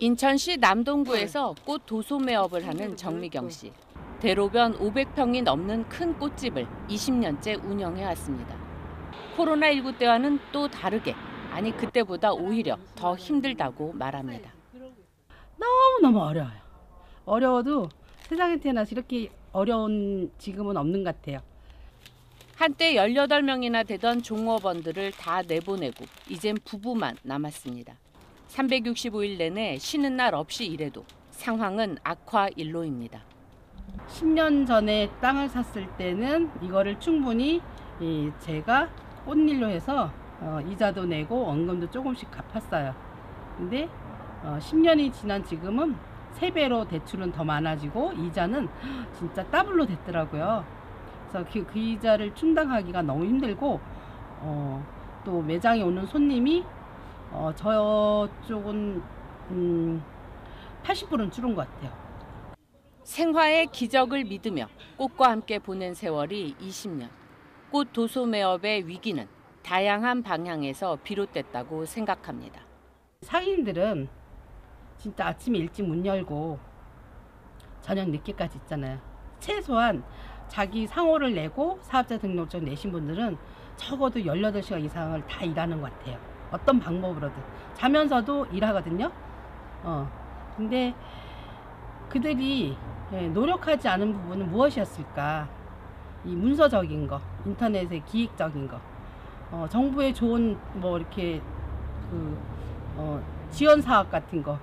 인천시 남동구에서 꽃 도소 매업을 하는 정미경 씨. 대로변 500평이 넘는 큰 꽃집을 20년째 운영해왔습니다. 코로나19 때와는 또 다르게, 아니 그때보다 오히려 더 힘들다고 말합니다. 너무너무 어려워요. 어려워도 세상에 태어나서 이렇게 어려운 지금은 없는 것 같아요. 한때 18명이나 되던 종업원들을 다 내보내고 이젠 부부만 남았습니다. 365일 내내 쉬는 날 없이 일해도 상황은 악화일로입니다. 10년 전에 땅을 샀을 때는 이거를 충분히 제가 꽃일로 해서 이자도 내고 원금도 조금씩 갚았어요. 근데 10년이 지난 지금은 3배로 대출은 더 많아지고 이자는 진짜 더블로 됐더라고요. 그래서 그 이자를 충당하기가 너무 힘들고 또 매장에 오는 손님이 저쪽은 80%는 줄은 것 같아요. 생화의 기적을 믿으며 꽃과 함께 보낸 세월이 20년. 꽃 도소 매업의 위기는 다양한 방향에서 비롯됐다고 생각합니다. 상인들은 진짜 아침에 일찍 문 열고 저녁 늦게까지 있잖아요. 최소한 자기 상호를 내고 사업자 등록증 내신 분들은 적어도 18시간 이상을 다 일하는 것 같아요. 어떤 방법으로든. 자면서도 일하거든요. 근데 그들이 노력하지 않은 부분은 무엇이었을까? 이 문서적인 거, 인터넷의 기획적인 거, 정부의 좋은 뭐 이렇게 지원 사업 같은 거.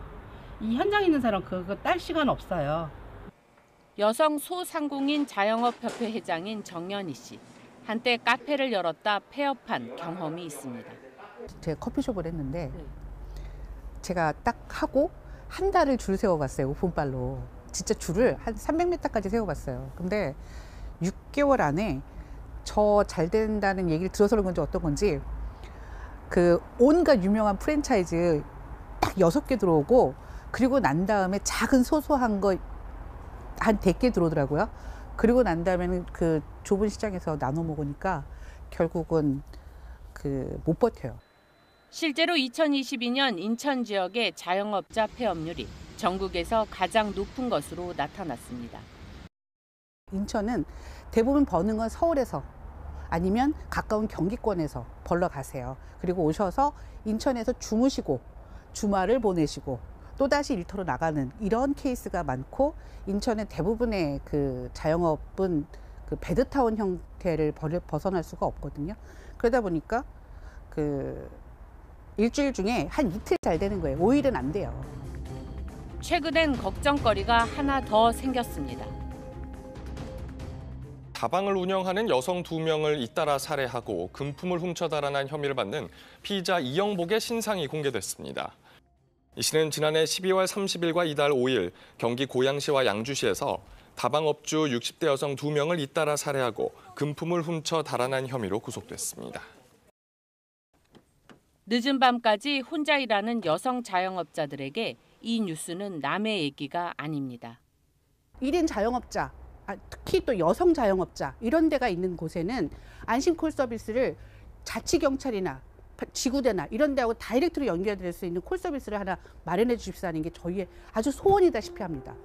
이 현장에 있는 사람 그거 딸 시간 없어요. 여성 소상공인 자영업협회 회장인 정연희 씨. 한때 카페를 열었다 폐업한 경험이 있습니다. 제가 커피숍을 했는데 제가 딱 하고 한 달을 줄 세워봤어요. 오픈발로. 진짜 줄을 한 300m까지 세워봤어요. 근데 6개월 안에 저 잘 된다는 얘기를 들어서 그런 건지 어떤 건지 그 온갖 유명한 프랜차이즈 딱 6개 들어오고 그리고 난 다음에 작은 소소한 거 한 100개 들어오더라고요. 그리고 난 다음에는 그 좁은 시장에서 나눠 먹으니까 결국은 못 버텨요. 실제로 2022년 인천 지역의 자영업자 폐업률이 전국에서 가장 높은 것으로 나타났습니다. 인천은 대부분 버는 건 서울에서 아니면 가까운 경기권에서 벌러 가세요. 그리고 오셔서 인천에서 주무시고 주말을 보내시고 또다시 일터로 나가는 이런 케이스가 많고 인천의 대부분의 그 자영업은 그 배드타운 형태를 벗어날 수가 없거든요. 그러다 보니까 일주일 중에 한 이틀 잘 되는 거예요. 5일은 안 돼요. 최근엔 걱정거리가 하나 더 생겼습니다. 다방을 운영하는 여성 2명을 잇따라 살해하고 금품을 훔쳐 달아난 혐의를 받는 피의자 이영복의 신상이 공개됐습니다. 이 씨는 지난해 12월 30일과 이달 5일 경기 고양시와 양주시에서 다방업주 60대 여성 2명을 잇따라 살해하고 금품을 훔쳐 달아난 혐의로 구속됐습니다. 늦은 밤까지 혼자 일하는 여성 자영업자들에게 이 뉴스는 남의 얘기가 아닙니다. 1인 자영업자, 특히 또 여성 자영업자 이런 데가 있는 곳에는 안심콜 서비스를 자치경찰이나 지구대나 이런 데하고 다이렉트로 연결될 수 있는 콜 서비스를 하나 마련해 주십사는 게 저희의 아주 소원이다시피 합니다.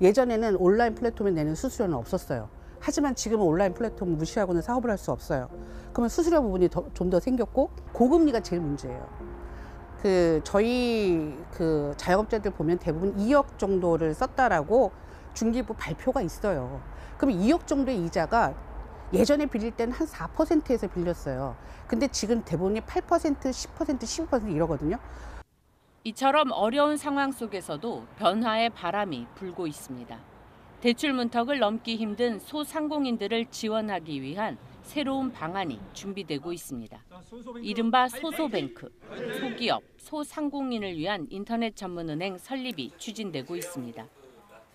예전에는 온라인 플랫폼에 내는 수수료는 없었어요. 하지만 지금은 온라인 플랫폼을 무시하고는 사업을 할 수 없어요. 그러면 수수료 부분이 좀 더 생겼고 고금리가 제일 문제예요. 저희 자영업자들 보면 대부분 2억 정도를 썼다라고 중기부 발표가 있어요. 그럼 2억 정도의 이자가 예전에 빌릴 때는 한 4%에서 빌렸어요. 근데 지금 대부분이 8%, 10%, 12% 이러거든요. 이처럼 어려운 상황 속에서도 변화의 바람이 불고 있습니다. 대출 문턱을 넘기 힘든 소상공인들을 지원하기 위한 새로운 방안이 준비되고 있습니다. 이른바 소소뱅크, 소기업, 소상공인을 위한 인터넷 전문은행 설립이 추진되고 있습니다.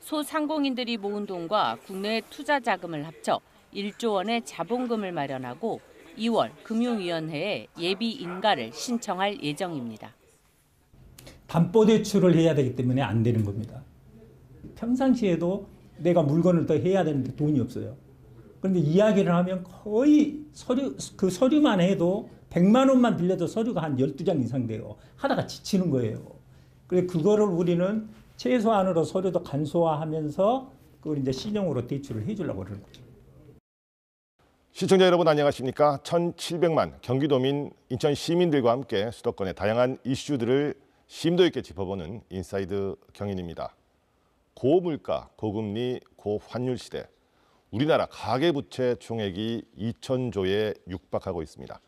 소상공인들이 모은 돈과 국내의 투자 자금을 합쳐 1조 원의 자본금을 마련하고 2월 금융위원회에 예비 인가를 신청할 예정입니다. 담보대출을 해야 되기 때문에 안 되는 겁니다. 평상시에도 내가 물건을 더 해야 되는데 돈이 없어요. 그런데 이야기를 하면 거의 서류만 해도 100만 원만 빌려도 서류가 한 12장 이상 돼요. 하다가 지치는 거예요. 그래서 그거를 우리는 최소한으로 서류도 간소화하면서 그걸 이제 신용으로 대출을 해주려고 그러는 거죠. 시청자 여러분 안녕하십니까? 1700만 경기도민, 인천 시민들과 함께 수도권의 다양한 이슈들을 심도 있게 짚어보는 인사이드 경인입니다. 고물가, 고금리, 고환율 시대. 우리나라 가계부채 총액이 2,000조에 육박하고 있습니다.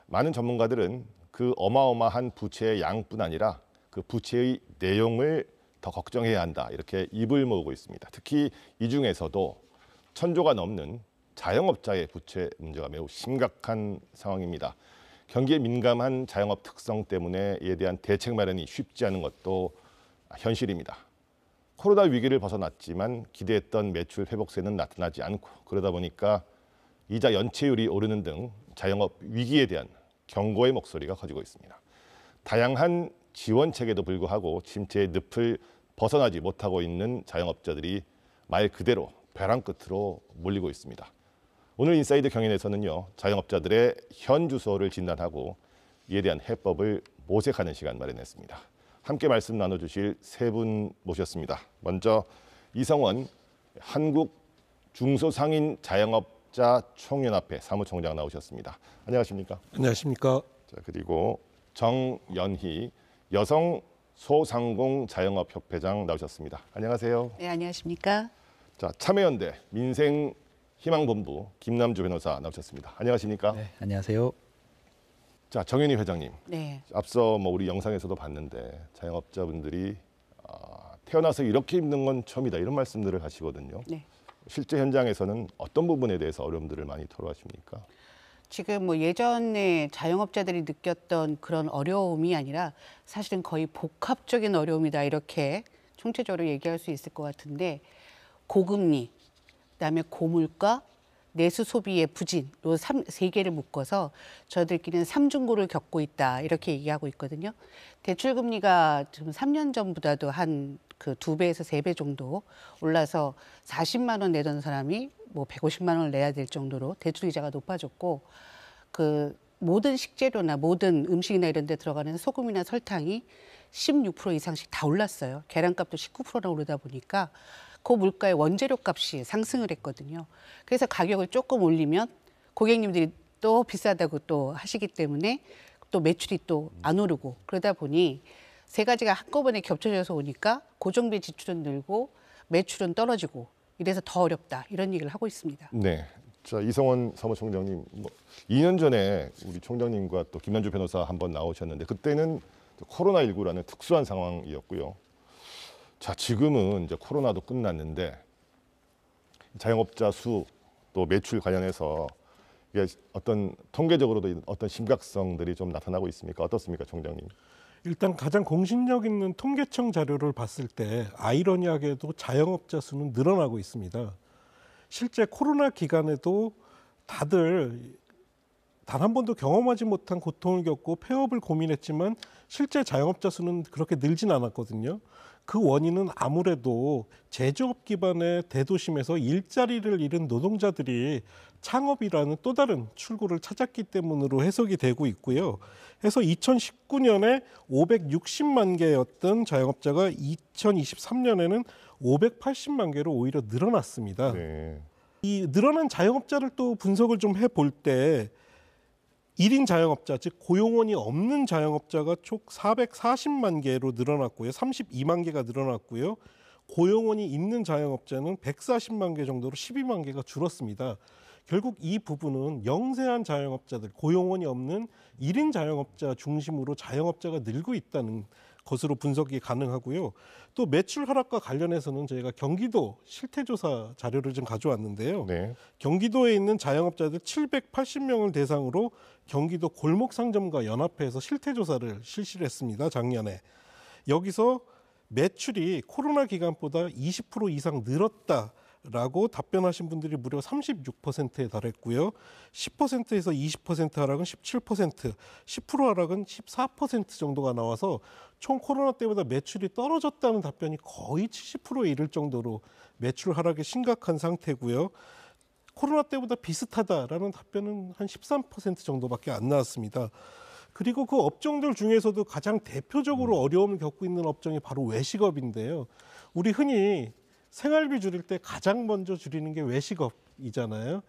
많은 전문가들은 그 어마어마한 부채의 양뿐 아니라 그 부채의 내용을 더 걱정해야 한다, 이렇게 입을 모으고 있습니다. 특히 이 중에서도 1,000조가 넘는 자영업자의 부채 문제가 매우 심각한 상황입니다. 경기에 민감한 자영업 특성 때문에 이에 대한 대책 마련이 쉽지 않은 것도 현실입니다. 코로나 위기를 벗어났지만 기대했던 매출 회복세는 나타나지 않고, 그러다 보니까 이자 연체율이 오르는 등 자영업 위기에 대한 경고의 목소리가 커지고 있습니다. 다양한 지원책에도 불구하고 침체의 늪을 벗어나지 못하고 있는 자영업자들이 말 그대로 벼랑 끝으로 몰리고 있습니다. 오늘 인사이드 경인에서는요, 자영업자들의 현 주소를 진단하고 이에 대한 해법을 모색하는 시간 마련했습니다. 함께 말씀 나눠주실 세 분 모셨습니다. 먼저 이성원 한국 중소상인 자영업자 총연합회 사무총장 나오셨습니다. 안녕하십니까? 안녕하십니까? 자, 그리고 정연희 여성 소상공 자영업협회장 나오셨습니다. 안녕하세요. 네, 안녕하십니까? 자, 참여연대 민생희망본부 김남주 변호사 나오셨습니다. 안녕하십니까? 네, 안녕하세요. 자, 정연희 회장님. 네. 앞서 우리 영상에서도 봤는데 자영업자분들이 태어나서 이렇게 힘든 건 처음이다, 이런 말씀들을 하시거든요. 네. 실제 현장에서는 어떤 부분에 대해서 어려움들을 많이 토로하십니까? 지금 뭐 예전에 자영업자들이 느꼈던 그런 어려움이 아니라 사실은 거의 복합적인 어려움이다, 이렇게 총체적으로 얘기할 수 있을 것 같은데, 고금리, 그다음에 고물가, 내수 소비의 부진, 요 세 개를 묶어서 저희들끼리는 삼중고를 겪고 있다, 이렇게 얘기하고 있거든요. 대출 금리가 지금 3년 전보다도 한 그 2배에서 3배 정도 올라서 40만 원 내던 사람이 뭐 150만 원을 내야 될 정도로 대출 이자가 높아졌고, 그 모든 식재료나 모든 음식이나 이런 데 들어가는 소금이나 설탕이 16% 이상씩 다 올랐어요. 계란값도 19%나 오르다 보니까 그 물가의 원재료 값이 상승을 했거든요. 그래서 가격을 조금 올리면 고객님들이 또 비싸다고 또 하시기 때문에 또 매출이 또 안 오르고, 그러다 보니 세 가지가 한꺼번에 겹쳐져서 오니까 고정비 지출은 늘고 매출은 떨어지고, 이래서 더 어렵다, 이런 얘기를 하고 있습니다. 네. 자, 이성원 사무총장님, 2년 전에 우리 총장님과 또 김남주 변호사 한번 나오셨는데 그때는 코로나19라는 특수한 상황이었고요. 자, 지금은 이제 코로나도 끝났는데 자영업자 수 또 매출 관련해서 이게 어떤 통계적으로도 어떤 심각성들이 좀 나타나고 있습니까? 어떻습니까, 총장님? 일단 가장 공신력 있는 통계청 자료를 봤을 때 아이러니하게도 자영업자 수는 늘어나고 있습니다. 실제 코로나 기간에도 다들 단 한 번도 경험하지 못한 고통을 겪고 폐업을 고민했지만 실제 자영업자 수는 그렇게 늘진 않았거든요. 그 원인은 아무래도 제조업 기반의 대도심에서 일자리를 잃은 노동자들이 창업이라는 또 다른 출구를 찾았기 때문으로 해석이 되고 있고요. 해서 2019년에 560만 개였던 자영업자가 2023년에는 580만 개로 오히려 늘어났습니다. 네. 이 늘어난 자영업자를 또 분석을 좀 해볼 때 1인 자영업자, 즉 고용원이 없는 자영업자가 총 440만 개로 늘어났고요. 32만 개가 늘어났고요. 고용원이 있는 자영업자는 140만 개 정도로 12만 개가 줄었습니다. 결국 이 부분은 영세한 자영업자들, 고용원이 없는 1인 자영업자 중심으로 자영업자가 늘고 있다는 것으로 분석이 가능하고요. 또 매출 하락과 관련해서는 저희가 경기도 실태조사 자료를 좀 가져왔는데요. 네. 경기도에 있는 자영업자들 780명을 대상으로 경기도 골목상점가 연합회에서 실태조사를 실시를 했습니다. 작년에. 여기서 매출이 코로나 기간보다 20% 이상 늘었다 라고 답변하신 분들이 무려 36%에 달했고요. 10%에서 20% 하락은 17%, 10% 하락은 14% 정도가 나와서 총 코로나 때보다 매출이 떨어졌다는 답변이 거의 70%에 이를 정도로 매출 하락이 심각한 상태고요. 코로나 때보다 비슷하다라는 답변은 한 13% 정도밖에 안 나왔습니다. 그리고 그 업종들 중에서도 가장 대표적으로 어려움을 겪고 있는 업종이 바로 외식업인데요. 우리 흔히 생활비 줄일 때 가장 먼저 줄이는 게 외식업이잖아요.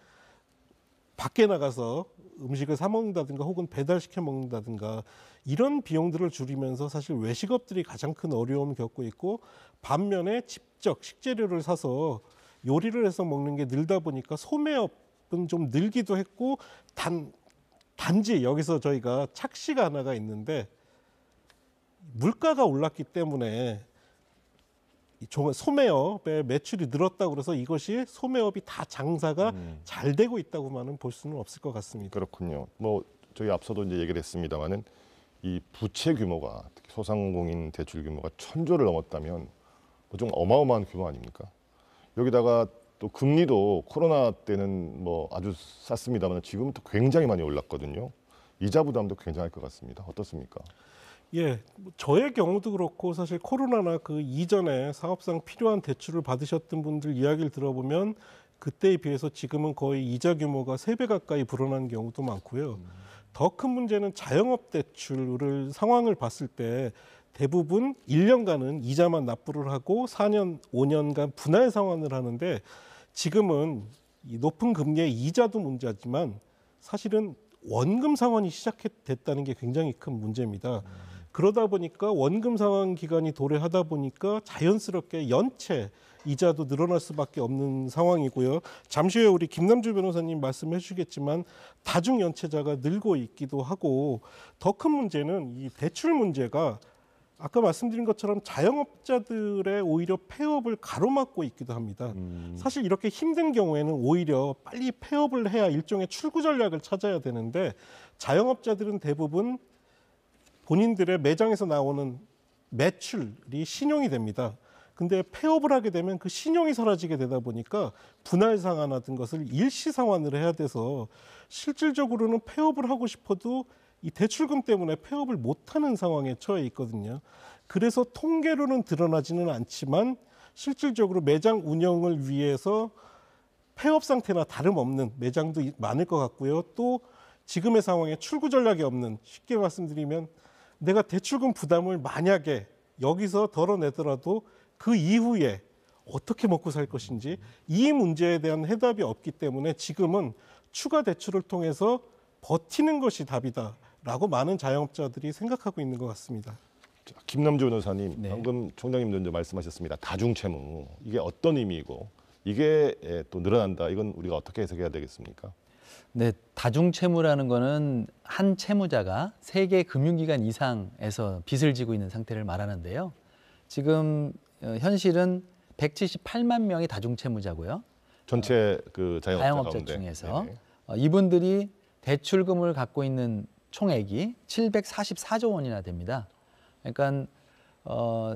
밖에 나가서 음식을 사 먹는다든가 혹은 배달시켜 먹는다든가 이런 비용들을 줄이면서 사실 외식업들이 가장 큰 어려움을 겪고 있고, 반면에 직접 식재료를 사서 요리를 해서 먹는 게 늘다 보니까 소매업은 좀 늘기도 했고, 단지 여기서 저희가 착시가 하나가 있는데, 물가가 올랐기 때문에 소매업의 매출이 늘었다고 그래서 이것이 소매업이 다 장사가 잘 되고 있다고만은 볼 수는 없을 것 같습니다. 그렇군요. 뭐 저희 앞서도 이제 얘기를 했습니다만은 이 부채 규모가, 특히 소상공인 대출 규모가 1,000조를 넘었다면 뭐 좀 어마어마한 규모 아닙니까? 여기다가 또 금리도 코로나 때는 뭐 아주 쌌습니다만 지금은 또 굉장히 많이 올랐거든요. 이자 부담도 굉장할 것 같습니다. 어떻습니까? 예, 저의 경우도 그렇고 사실 코로나나 그 이전에 사업상 필요한 대출을 받으셨던 분들 이야기를 들어보면 그때에 비해서 지금은 거의 이자 규모가 3배 가까이 불어난 경우도 많고요. 더 큰 문제는 자영업 대출을 상황을 봤을 때 대부분 1년간은 이자만 납부를 하고 4년, 5년간 분할 상환을 하는데, 지금은 이 높은 금리의 이자도 문제지만 사실은 원금 상환이 시작됐다는 게 굉장히 큰 문제입니다. 그러다 보니까 원금 상환 기간이 도래하다 보니까 자연스럽게 연체 이자도 늘어날 수밖에 없는 상황이고요. 잠시 후에 우리 김남주 변호사님 말씀해 주시겠지만 다중 연체자가 늘고 있기도 하고, 더 큰 문제는 이 대출 문제가 아까 말씀드린 것처럼 자영업자들의 오히려 폐업을 가로막고 있기도 합니다. 사실 이렇게 힘든 경우에는 오히려 빨리 폐업을 해야 일종의 출구 전략을 찾아야 되는데, 자영업자들은 대부분 본인들의 매장에서 나오는 매출이 신용이 됩니다. 근데 폐업을 하게 되면 그 신용이 사라지게 되다 보니까 분할 상환하던 것을 일시 상환을 해야 돼서 실질적으로는 폐업을 하고 싶어도 이 대출금 때문에 폐업을 못하는 상황에 처해 있거든요. 그래서 통계로는 드러나지는 않지만 실질적으로 매장 운영을 위해서 폐업 상태나 다름없는 매장도 많을 것 같고요. 또 지금의 상황에 출구 전략이 없는, 쉽게 말씀드리면 내가 대출금 부담을 만약에 여기서 덜어내더라도 그 이후에 어떻게 먹고 살 것인지, 이 문제에 대한 해답이 없기 때문에 지금은 추가 대출을 통해서 버티는 것이 답이다라고 많은 자영업자들이 생각하고 있는 것 같습니다. 자, 김남주 변호사님, 네. 방금 총장님도 말씀하셨습니다. 다중채무, 이게 어떤 의미이고 이게 또 늘어난다, 이건 우리가 어떻게 해석해야 되겠습니까? 네, 다중채무라는 거는 한 채무자가 3개 금융기관 이상에서 빚을 지고 있는 상태를 말하는데요. 지금 현실은 178만 명이 다중채무자고요. 전체 그 자영업자 가운데. 중에서 네네. 이분들이 대출금을 갖고 있는 총액이 744조 원이나 됩니다. 그러니까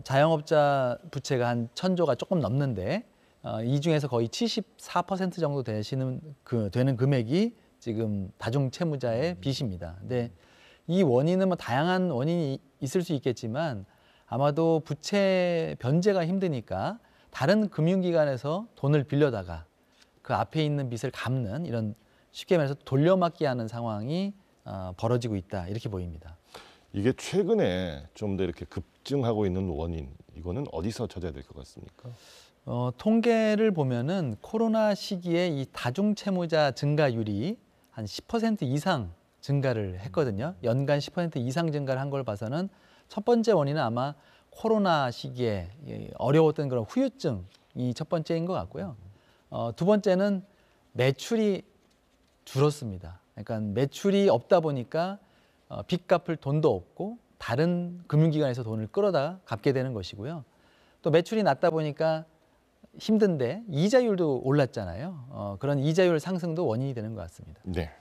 자영업자 부채가 한 1,000조가 조금 넘는데 이 중에서 거의 74% 정도 되는 금액이 지금 다중채무자의 빚입니다. 근데 이 원인은 뭐 다양한 원인이 있을 수 있겠지만 아마도 부채 변제가 힘드니까 다른 금융기관에서 돈을 빌려다가 그 앞에 있는 빚을 갚는, 이런 쉽게 말해서 돌려막기 하는 상황이 벌어지고 있다, 이렇게 보입니다. 이게 최근에 좀 더 이렇게 급증하고 있는 원인, 이거는 어디서 찾아야 될 것 같습니까? 통계를 보면은 코로나 시기에 이 다중채무자 증가율이 한 10% 이상 증가를 했거든요. 연간 10% 이상 증가를 한 걸 봐서는 첫 번째 원인은 아마 코로나 시기에 어려웠던 그런 후유증이 첫 번째인 것 같고요. 두 번째는 매출이 줄었습니다. 그러니까 매출이 없다 보니까 빚 갚을 돈도 없고 다른 금융기관에서 돈을 끌어다 갚게 되는 것이고요. 또 매출이 낮다 보니까 힘든데 이자율도 올랐잖아요. 그런 이자율 상승도 원인이 되는 것 같습니다. 네.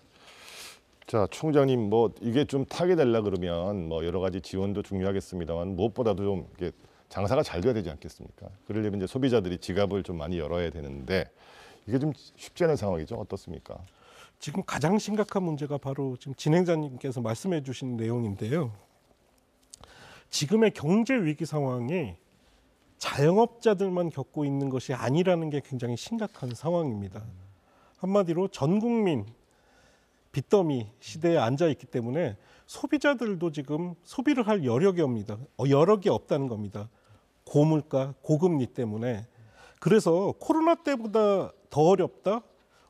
자, 총장님, 뭐 이게 좀 타게 되려 그러면 뭐 여러 가지 지원도 중요하겠습니다만 무엇보다도 좀 이렇게 장사가 잘 돼야 되지 않겠습니까? 그러려면 이제 소비자들이 지갑을 좀 많이 열어야 되는데 이게 좀 쉽지 않은 상황이죠. 어떻습니까? 지금 가장 심각한 문제가 바로 지금 진행자님께서 말씀해 주신 내용인데요. 지금의 경제 위기 상황이 자영업자들만 겪고 있는 것이 아니라는 게 굉장히 심각한 상황입니다. 한마디로 전 국민 빚더미 시대에 앉아 있기 때문에 소비자들도 지금 소비를 할 여력이 없다는 겁니다. 고물가, 고금리 때문에. 그래서 코로나 때보다 더 어렵다?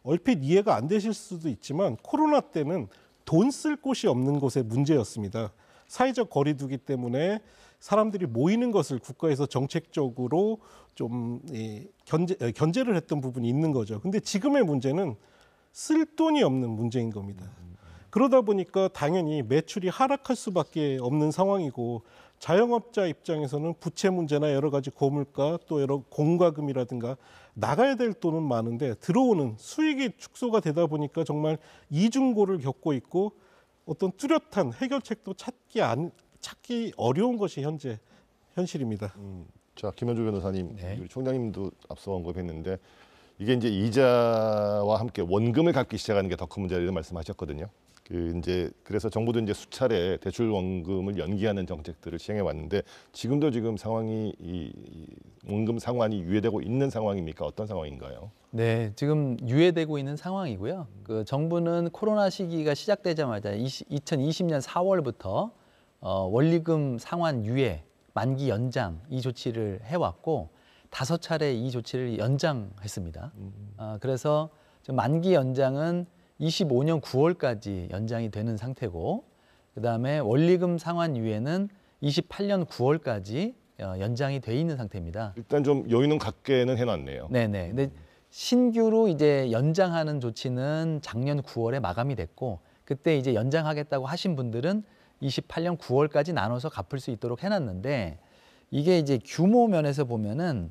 얼핏 이해가 안 되실 수도 있지만 코로나 때는 돈 쓸 곳이 없는 곳의 문제였습니다. 사회적 거리두기 때문에 사람들이 모이는 것을 국가에서 정책적으로 좀 견제를 했던 부분이 있는 거죠. 근데 지금의 문제는 쓸 돈이 없는 문제인 겁니다. 그러다 보니까 당연히 매출이 하락할 수밖에 없는 상황이고 자영업자 입장에서는 부채 문제나 여러 가지 고물가 또 여러 공과금이라든가 나가야 될 돈은 많은데 들어오는 수익이 축소가 되다 보니까 정말 이중고를 겪고 있고 어떤 뚜렷한 해결책도 찾기 어려운 것이 현재 현실입니다. 자, 김현주 변호사님, 네. 우리 총장님도 앞서 언급했는데 이게 이제 이자와 함께 원금을 갚기 시작하는 게 더 큰 문제라고 말씀하셨거든요. 그래서 정부도 이제 수차례 대출 원금을 연기하는 정책들을 시행해 왔는데 지금도 지금 상황이 이 원금 상환이 유예되고 있는 상황입니까? 어떤 상황인가요? 네, 지금 유예되고 있는 상황이고요. 그 정부는 코로나 시기가 시작되자마자 2020년 4월부터 원리금 상환 유예, 만기 연장 이 조치를 해왔고 5차례 이 조치를 연장했습니다. 그래서 지금 만기 연장은 25년 9월까지 연장이 되는 상태고 그다음에 원리금 상환 유예는 28년 9월까지 연장이 돼 있는 상태입니다. 일단 좀 여유는 갖게는 해놨네요. 네네. 근데 신규로 이제 연장하는 조치는 작년 9월에 마감이 됐고 그때 이제 연장하겠다고 하신 분들은 28년 9월까지 나눠서 갚을 수 있도록 해놨는데 이게 이제 규모 면에서 보면은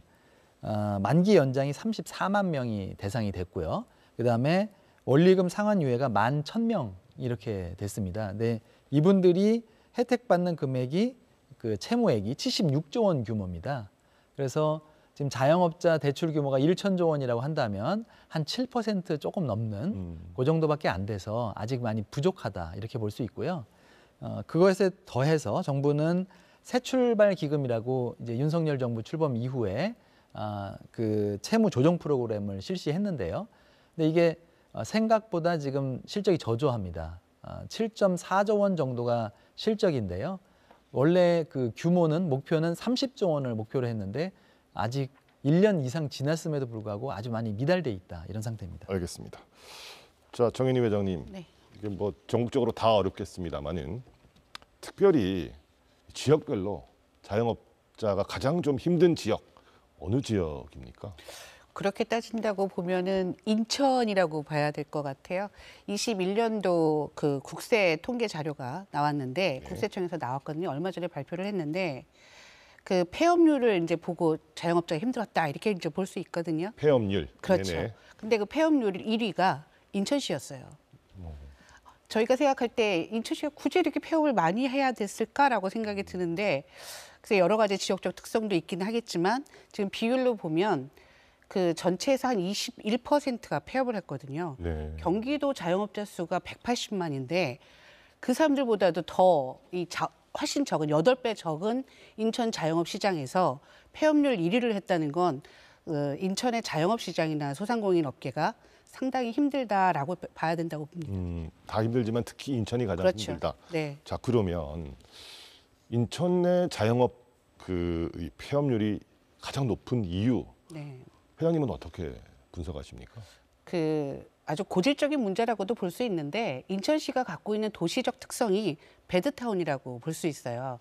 만기 연장이 34만 명이 대상이 됐고요. 그다음에 원리금 상환 유예가 11,000명 이렇게 됐습니다. 근데 이분들이 혜택받는 금액이 그 채무액이 76조 원 규모입니다. 그래서 지금 자영업자 대출 규모가 1천조 원이라고 한다면 한 7% 조금 넘는 그 정도밖에 안 돼서 아직 많이 부족하다 이렇게 볼 수 있고요. 그것에 더해서 정부는 새출발 기금이라고 이제 윤석열 정부 출범 이후에 그 채무 조정 프로그램을 실시했는데요. 근데 이게 생각보다 지금 실적이 저조합니다. 7.4조 원 정도가 실적인데요. 원래 그 규모는 목표는 30조 원을 목표로 했는데 아직 1년 이상 지났음에도 불구하고 아주 많이 미달돼 있다 이런 상태입니다. 알겠습니다. 자, 정현희 회장님, 네. 이게 뭐 전국적으로 다 어렵겠습니다만은 특별히 지역별로 자영업자가 가장 좀 힘든 지역 어느 지역입니까? 그렇게 따진다고 보면은 인천이라고 봐야 될 것 같아요. 21년도 그 국세 통계 자료가 나왔는데 국세청에서 나왔거든요. 얼마 전에 발표를 했는데 그 폐업률을 이제 보고 자영업자가 힘들었다 이렇게 이제 볼 수 있거든요. 폐업률. 그렇죠. 네네. 근데 그 폐업률 1위가 인천시였어요. 저희가 생각할 때 인천시가 굳이 이렇게 폐업을 많이 해야 됐을까라고 생각이 드는데 그래서 여러 가지 지역적 특성도 있긴 하겠지만 지금 비율로 보면 그 전체에서 한 21%가 폐업을 했거든요. 네. 경기도 자영업자 수가 180만인데 그 사람들보다도 더 훨씬 적은 8배 적은 인천 자영업 시장에서 폐업률 1위를 했다는 건 인천의 자영업 시장이나 소상공인 업계가 상당히 힘들다라고 봐야 된다고 봅니다. 다 힘들지만 특히 인천이 가장 그렇죠. 힘들다. 네. 자, 그러면 인천의 자영업 이 폐업률이 가장 높은 이유 네. 회장님은 어떻게 분석하십니까? 그 아주 고질적인 문제라고도 볼 수 있는데 인천시가 갖고 있는 도시적 특성이 배드타운이라고 볼 수 있어요.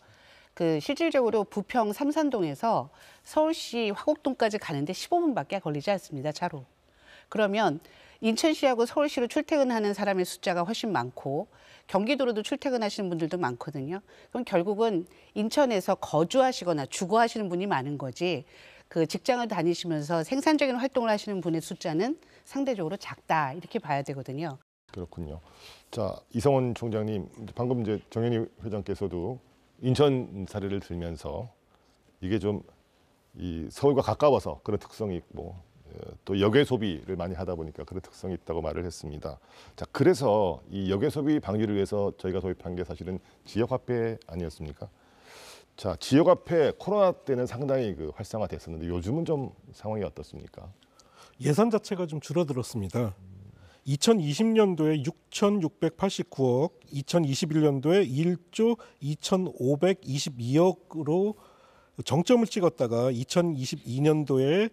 그 실질적으로 부평 삼산동에서 서울시 화곡동까지 가는데 15분밖에 걸리지 않습니다. 차로. 그러면 인천시하고 서울시로 출퇴근하는 사람의 숫자가 훨씬 많고 경기도로도 출퇴근하시는 분들도 많거든요. 그럼 결국은 인천에서 거주하시거나 주거하시는 분이 많은 거지 그 직장을 다니시면서 생산적인 활동을 하시는 분의 숫자는 상대적으로 작다 이렇게 봐야 되거든요. 그렇군요. 자, 이성원 총장님, 방금 이제 정현희 회장께서도 인천 사례를 들면서 이게 좀 이 서울과 가까워서 그런 특성이 있고 또 역외 소비를 많이 하다 보니까 그런 특성이 있다고 말을 했습니다. 자, 그래서 이 역외 소비 방지를 위해서 저희가 도입한 게 사실은 지역화폐 아니었습니까? 자, 지역화폐 코로나 때는 상당히 그 활성화됐었는데 요즘은 좀 상황이 어떻습니까? 예산 자체가 좀 줄어들었습니다. 2020년도에 6,689억, 2021년도에 1조 2,522억으로 정점을 찍었다가 2022년도에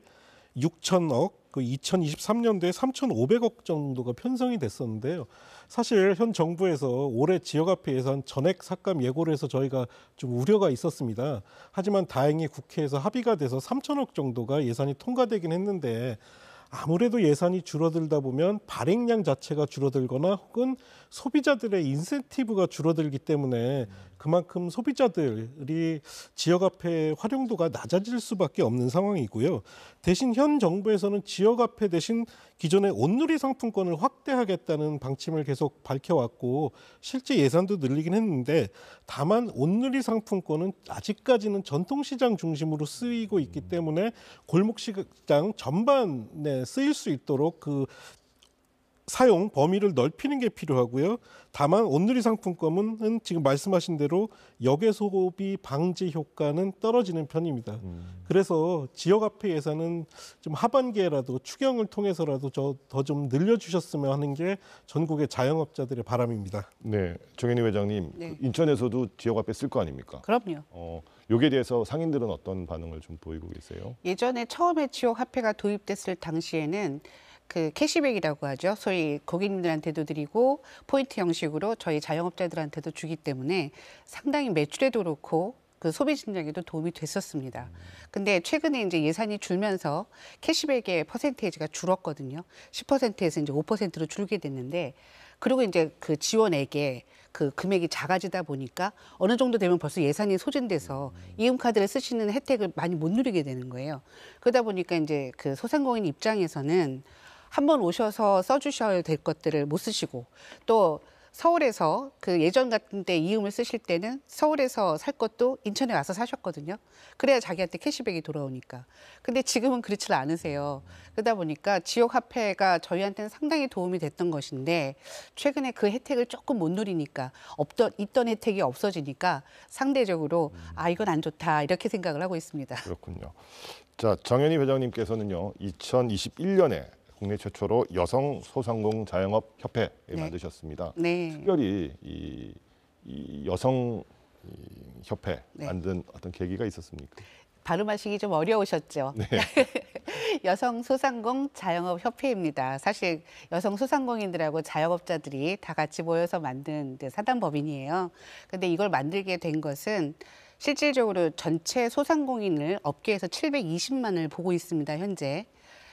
6천억, 그 2023년도에 3,500억 정도가 편성이 됐었는데요. 사실 현 정부에서 올해 지역화폐 예산 전액 삭감 예고를 해서 저희가 좀 우려가 있었습니다. 하지만 다행히 국회에서 합의가 돼서 3천억 정도가 예산이 통과되긴 했는데 아무래도 예산이 줄어들다 보면 발행량 자체가 줄어들거나 혹은 소비자들의 인센티브가 줄어들기 때문에 그만큼 소비자들이 지역화폐 활용도가 낮아질 수밖에 없는 상황이고요. 대신 현 정부에서는 지역화폐 대신 기존의 온누리 상품권을 확대하겠다는 방침을 계속 밝혀왔고 실제 예산도 늘리긴 했는데 다만 온누리 상품권은 아직까지는 전통시장 중심으로 쓰이고 있기 때문에 골목시장 전반에 쓰일 수 있도록 그 사용 범위를 넓히는 게 필요하고요. 다만 온누리 상품권은 지금 말씀하신 대로 역외 소비 방지 효과는 떨어지는 편입니다. 그래서 지역화폐 예산은 좀 하반기에라도 추경을 통해서라도 더 좀 늘려주셨으면 하는 게 전국의 자영업자들의 바람입니다. 네, 정현희 회장님, 네. 인천에서도 지역화폐 쓸 거 아닙니까? 그럼요. 여기에 대해서 상인들은 어떤 반응을 좀 보이고 계세요? 예전에 처음에 지역화폐가 도입됐을 당시에는 그 캐시백이라고 하죠. 소위 고객님들한테도 드리고 포인트 형식으로 저희 자영업자들한테도 주기 때문에 상당히 매출에도 그렇고 그 소비 진작에도 도움이 됐었습니다. 근데 최근에 이제 예산이 줄면서 캐시백의 퍼센테이지가 줄었거든요. 10%에서 이제 5%로 줄게 됐는데 그리고 이제 그 지원액에 그 금액이 작아지다 보니까 어느 정도 되면 벌써 예산이 소진돼서 이음카드를 쓰시는 혜택을 많이 못 누리게 되는 거예요. 그러다 보니까 이제 그 소상공인 입장에서는 한번 오셔서 써주셔야 될 것들을 못 쓰시고 또 서울에서 그 예전 같은 때 이음을 쓰실 때는 서울에서 살 것도 인천에 와서 사셨거든요. 그래야 자기한테 캐시백이 돌아오니까. 근데 지금은 그렇지 않으세요. 그러다 보니까 지역화폐가 저희한테는 상당히 도움이 됐던 것인데 최근에 그 혜택을 조금 못 누리니까 있던 혜택이 없어지니까 상대적으로 아 이건 안 좋다 이렇게 생각을 하고 있습니다. 그렇군요. 자, 정현희 회장님께서는요, 2021년에 국내 최초로 여성 소상공 자영업 협회를 만드셨습니다. 네. 특별히 이 여성 협회 네. 만든 어떤 계기가 있었습니까? 발음하시기 좀 어려우셨죠? 네. 여성 소상공 자영업 협회입니다. 사실 여성 소상공인들하고 자영업자들이 다 같이 모여서 만든 사단법인이에요. 근데 이걸 만들게 된 것은 실질적으로 전체 소상공인을 업계에서 720만을 보고 있습니다, 현재.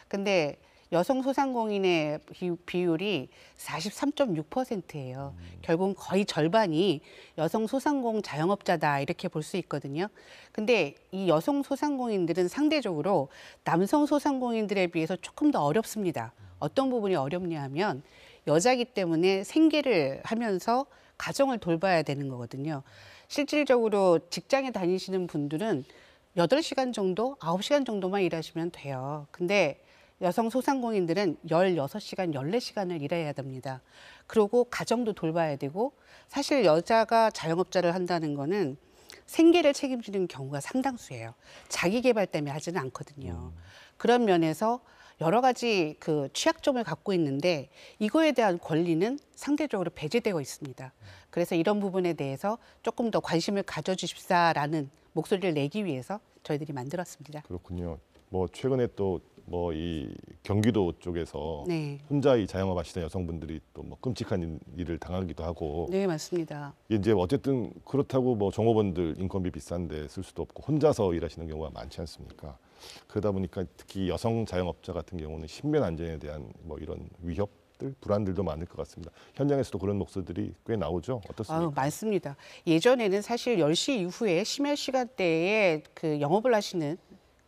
근데 여성 소상공인의 비율이 43.6%예요. 결국 거의 절반이 여성 소상공 자영업자다 이렇게 볼 수 있거든요. 근데 이 여성 소상공인들은 상대적으로 남성 소상공인들에 비해서 조금 더 어렵습니다. 어떤 부분이 어렵냐 하면 여자이기 때문에 생계를 하면서 가정을 돌봐야 되는 거거든요. 실질적으로 직장에 다니시는 분들은 8시간 정도, 9시간 정도만 일하시면 돼요. 근데 여성 소상공인들은 16시간, 14시간을 일해야 됩니다. 그리고 가정도 돌봐야 되고 사실 여자가 자영업자를 한다는 거는 생계를 책임지는 경우가 상당수예요. 자기 개발 때문에 하지는 않거든요. 그런 면에서 여러 가지 그 취약점을 갖고 있는데 이거에 대한 권리는 상대적으로 배제되어 있습니다. 그래서 이런 부분에 대해서 조금 더 관심을 가져주십사라는 목소리를 내기 위해서 저희들이 만들었습니다. 그렇군요. 뭐 최근에 또 뭐 이 경기도 쪽에서 네. 혼자 이 자영업 하시는 여성분들이 또 뭐 끔찍한 일을 당하기도 하고. 네, 맞습니다. 이제 어쨌든 그렇다고 뭐 종업원들 인건비 비싼데 쓸 수도 없고 혼자서 일하시는 경우가 많지 않습니까? 그러다 보니까 특히 여성 자영업자 같은 경우는 신변 안전에 대한 뭐 이런 위협들, 불안들도 많을 것 같습니다. 현장에서도 그런 목소리들이 꽤 나오죠. 어떻습니까? 많습니다. 예전에는 사실 10시 이후에 심야 시간대에 그 영업을 하시는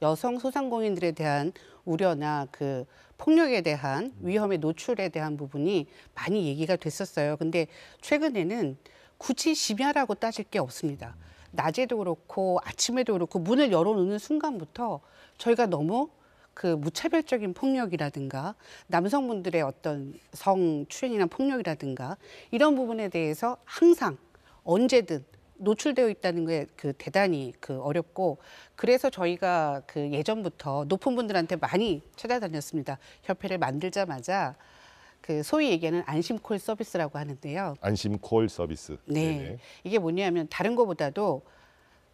여성 소상공인들에 대한 우려나 그 폭력에 대한 위험의 노출에 대한 부분이 많이 얘기가 됐었어요. 근데 최근에는 굳이 심야라고 따질 게 없습니다. 낮에도 그렇고 아침에도 그렇고 문을 열어놓는 순간부터 저희가 너무 그 무차별적인 폭력이라든가 남성분들의 어떤 성추행이나 폭력이라든가 이런 부분에 대해서 항상 언제든 노출되어 있다는 게 그 대단히 그 어렵고, 그래서 저희가 그 예전부터 높은 분들한테 많이 찾아다녔습니다. 협회를 만들자마자 그 소위 얘기하는 안심콜 서비스라고 하는데요. 안심콜 서비스. 네. 네네. 이게 뭐냐면 다른 거보다도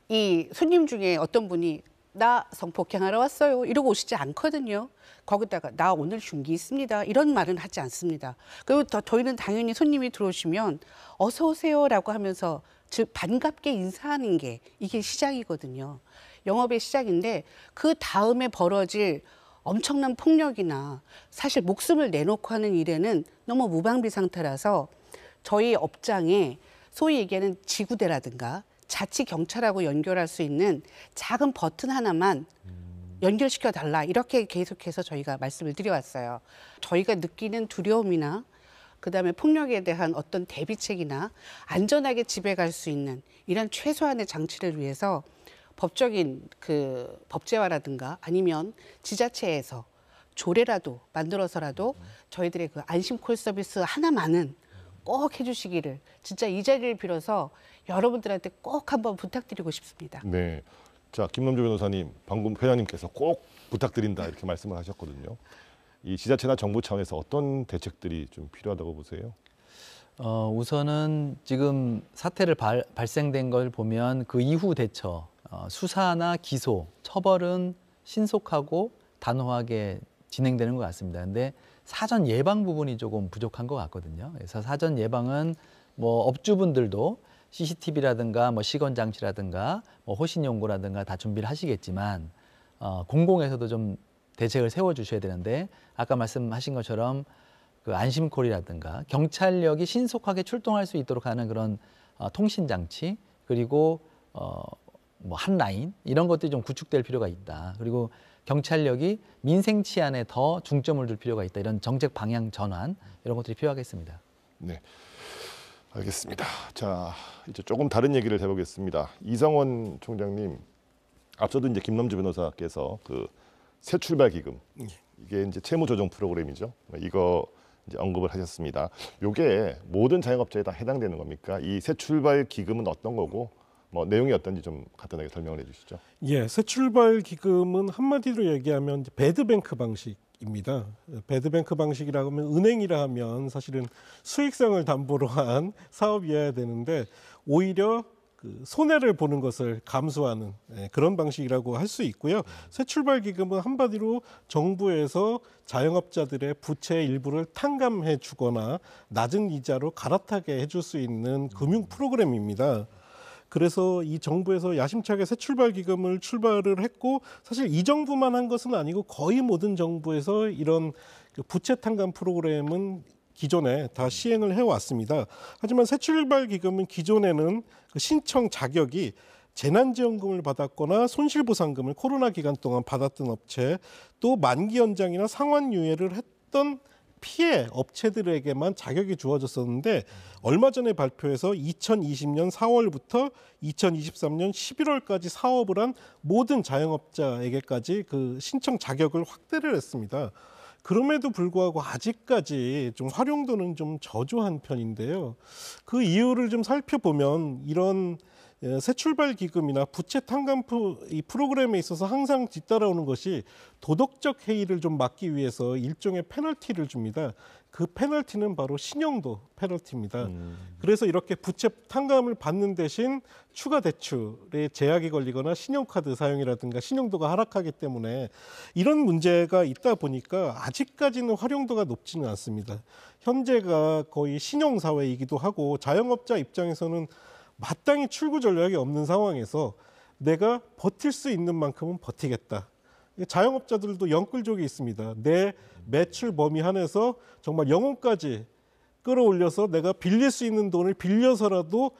이 손님 중에 어떤 분이 나 성폭행하러 왔어요 이러고 오시지 않거든요. 거기다가 나 오늘 흉기 있습니다 이런 말은 하지 않습니다. 그리고 저희는 당연히 손님이 들어오시면 어서 오세요라고 하면서 즉 반갑게 인사하는 게 이게 시작이거든요. 영업의 시작인데 그 다음에 벌어질 엄청난 폭력이나 사실 목숨을 내놓고 하는 일에는 너무 무방비 상태라서 저희 업장에 소위 얘기하는 지구대라든가 자치경찰하고 연결할 수 있는 작은 버튼 하나만 연결시켜 달라 이렇게 계속해서 저희가 말씀을 드려왔어요. 저희가 느끼는 두려움이나 그다음에 폭력에 대한 어떤 대비책이나 안전하게 집에 갈 수 있는 이런 최소한의 장치를 위해서 법적인 그 법제화라든가 아니면 지자체에서 조례라도 만들어서라도 저희들의 그 안심콜 서비스 하나만은 꼭 해주시기를 진짜 이 자리를 빌어서 여러분들한테 꼭 한번 부탁드리고 싶습니다. 네. 자, 김남주 변호사님, 방금 회장님께서 꼭 부탁드린다 이렇게 말씀을 하셨거든요. 이 지자체나 정부 차원에서 어떤 대책들이 좀 필요하다고 보세요? 우선은 지금 사태를 발생된 걸 보면 그 이후 대처, 수사나 기소, 처벌은 신속하고 단호하게 진행되는 것 같습니다. 근데 사전 예방 부분이 조금 부족한 것 같거든요. 그래서 사전 예방은 뭐 업주분들도 CCTV라든가 뭐 시건 장치라든가 뭐 호신 연고라든가 다 준비를 하시겠지만 공공에서도 좀 대책을 세워 주셔야 되는데 아까 말씀하신 것처럼 그 안심콜이라든가 경찰력이 신속하게 출동할 수 있도록 하는 그런 통신 장치 그리고 뭐 한 라인 이런 것들이 좀 구축될 필요가 있다. 그리고 경찰력이 민생 치안에 더 중점을 둘 필요가 있다. 이런 정책 방향 전환 이런 것들이 필요하겠습니다. 네, 알겠습니다. 자, 이제 조금 다른 얘기를 해보겠습니다. 이성원 총장님, 앞서도 이제 김남주 변호사께서 그 새 출발 기금 이게 이제 채무 조정 프로그램이죠. 이거 이제 언급을 하셨습니다. 이게 모든 자영업자에 다 해당되는 겁니까? 이 새 출발 기금은 어떤 거고 뭐 내용이 어떤지 좀 간단하게 설명을 해주시죠. 예, 새 출발 기금은 한마디로 얘기하면 배드뱅크 방식입니다. 배드뱅크 방식이라고 하면 은행이라 하면 사실은 수익성을 담보로 한 사업이어야 되는데 오히려 그 손해를 보는 것을 감수하는 그런 방식이라고 할 수 있고요. 새 출발 기금은 한마디로 정부에서 자영업자들의 부채의 일부를 탕감해 주거나 낮은 이자로 갈아타게 해줄 수 있는 금융 프로그램입니다. 그래서 이 정부에서 야심차게 새 출발 기금을 출발을 했고 사실 이 정부만 한 것은 아니고 거의 모든 정부에서 이런 그 부채 탕감 프로그램은 기존에 다 시행을 해왔습니다. 하지만 새 출발 기금은 기존에는 그 신청 자격이 재난지원금을 받았거나 손실보상금을 코로나 기간 동안 받았던 업체 또 만기 연장이나 상환 유예를 했던 피해 업체들에게만 자격이 주어졌었는데 얼마 전에 발표해서 2020년 4월부터 2023년 11월까지 사업을 한 모든 자영업자에게까지 그 신청 자격을 확대를 했습니다. 그럼에도 불구하고 아직까지 좀 활용도는 좀 저조한 편인데요. 그 이유를 좀 살펴보면 이런 새 출발 기금이나 부채 탕감 이 프로그램에 있어서 항상 뒤따라오는 것이 도덕적 해이를 좀 막기 위해서 일종의 페널티를 줍니다. 그 페널티는 바로 신용도 페널티입니다. 그래서 이렇게 부채 탕감을 받는 대신 추가 대출에 제약이 걸리거나 신용카드 사용이라든가 신용도가 하락하기 때문에 이런 문제가 있다 보니까 아직까지는 활용도가 높지는 않습니다. 현재가 거의 신용사회이기도 하고 자영업자 입장에서는 마땅히 출구 전략이 없는 상황에서 내가 버틸 수 있는 만큼은 버티겠다. 자영업자들도 영끌족이 있습니다. 내 매출 범위 안에서 정말 영혼까지 끌어올려서 내가 빌릴 수 있는 돈을 빌려서라도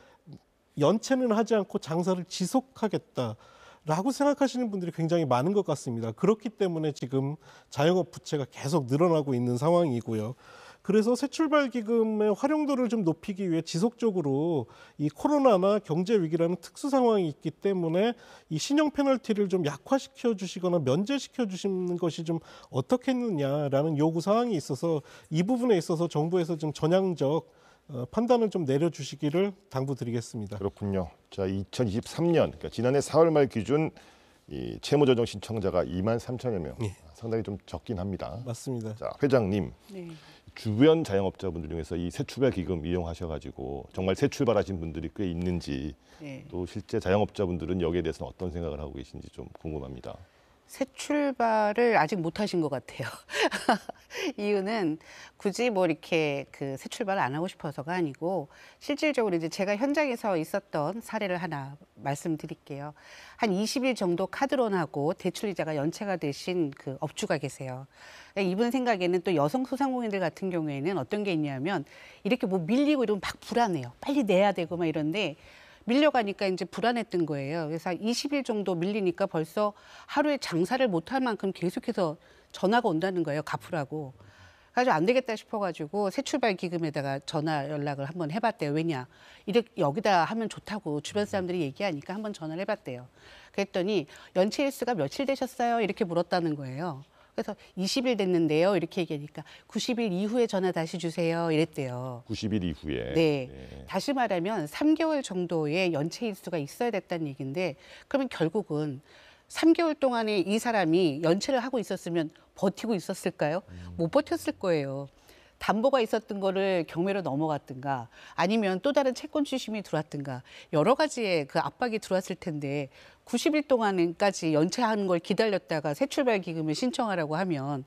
연체는 하지 않고 장사를 지속하겠다라고 생각하시는 분들이 굉장히 많은 것 같습니다. 그렇기 때문에 지금 자영업 부채가 계속 늘어나고 있는 상황이고요. 그래서 새출발 기금의 활용도를 좀 높이기 위해 지속적으로 이 코로나나 경제 위기라는 특수 상황이 있기 때문에 이 신용 페널티를 좀 약화시켜 주시거나 면제시켜 주시는 것이 좀 어떻겠느냐라는 요구 사항이 있어서 이 부분에 있어서 정부에서 좀 전향적 판단을 좀 내려주시기를 당부드리겠습니다. 그렇군요. 자, 2023년 그러니까 지난해 4월 말 기준 이 채무조정 신청자가 2만 3천여 명, 예. 상당히 좀 적긴 합니다. 맞습니다. 자, 회장님, 네. 주변 자영업자분들 중에서 이 새출발 기금 이용하셔가지고 정말 새출발하신 분들이 꽤 있는지, 네. 또 실제 자영업자분들은 여기에 대해서는 어떤 생각을 하고 계신지 좀 궁금합니다. 새 출발을 아직 못 하신 것 같아요. 이유는 굳이 뭐 이렇게 그 새 출발을 안 하고 싶어서가 아니고 실질적으로 이제 제가 현장에서 있었던 사례를 하나 말씀드릴게요. 한 20일 정도 카드론하고 대출이자가 연체가 되신 그 업주가 계세요. 이분 생각에는 또 여성 소상공인들 같은 경우에는 어떤 게 있냐면 이렇게 뭐 밀리고 이러면 막 불안해요. 빨리 내야 되고 막 이런데 밀려가니까 이제 불안했던 거예요. 그래서 20일 정도 밀리니까 벌써 하루에 장사를 못할 만큼 계속해서 전화가 온다는 거예요. 갚으라고. 그래서 안 되겠다 싶어가지고 새출발 기금에다가 전화 연락을 한번 해봤대요. 왜냐, 이렇게 여기다 하면 좋다고 주변 사람들이 얘기하니까 한번 전화를 해봤대요. 그랬더니 연체 일수가 며칠 되셨어요? 이렇게 물었다는 거예요. 그래서 20일 됐는데요. 이렇게 얘기하니까 90일 이후에 전화 다시 주세요. 이랬대요. 90일 이후에. 네. 네. 다시 말하면 3개월 정도의 연체 일수가 있어야 됐다는 얘기인데 그러면 결국은 3개월 동안에 이 사람이 연체를 하고 있었으면 버티고 있었을까요? 못 버텼을 거예요. 담보가 있었던 거를 경매로 넘어갔든가 아니면 또 다른 채권 추심이 들어왔든가 여러 가지의 그 압박이 들어왔을 텐데 90일 동안까지 연체하는 걸 기다렸다가 새출발 기금을 신청하라고 하면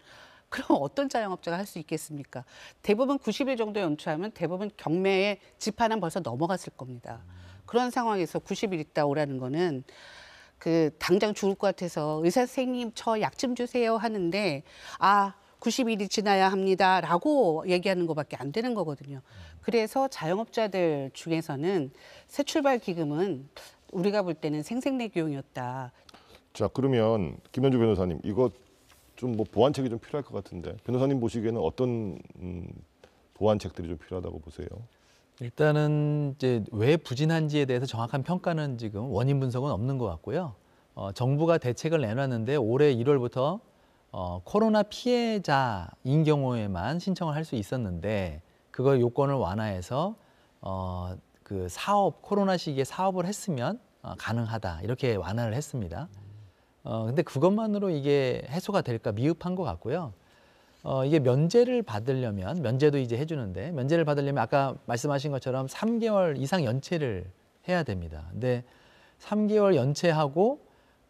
그럼 어떤 자영업자가 할 수 있겠습니까? 대부분 90일 정도 연체하면 대부분 경매의 지판은 벌써 넘어갔을 겁니다. 그런 상황에서 90일 있다 오라는 거는 그 당장 죽을 것 같아서 의사 선생님 저 약 좀 주세요 하는데 90일이 지나야 합니다라고 얘기하는 것밖에 안 되는 거거든요. 그래서 자영업자들 중에서는 새출발 기금은 우리가 볼 때는 생색내기용이었다. 자, 그러면 김현주 변호사님, 이거 좀 뭐 보완책이 좀 필요할 것 같은데 변호사님 보시기에는 어떤 보완책들이 좀 필요하다고 보세요? 일단은 이제 왜 부진한지에 대해서 정확한 평가는 지금 원인 분석은 없는 것 같고요. 정부가 대책을 내놨는데 올해 1월부터 코로나 피해자인 경우에만 신청을 할 수 있었는데 그걸 요건을 완화해서 그 사업 코로나 시기에 사업을 했으면 가능하다 이렇게 완화를 했습니다. 근데 그것만으로 이게 해소가 될까 미흡한 것 같고요. 이게 면제를 받으려면 면제도 이제 해주는데 면제를 받으려면 아까 말씀하신 것처럼 3개월 이상 연체를 해야 됩니다. 근데 3개월 연체하고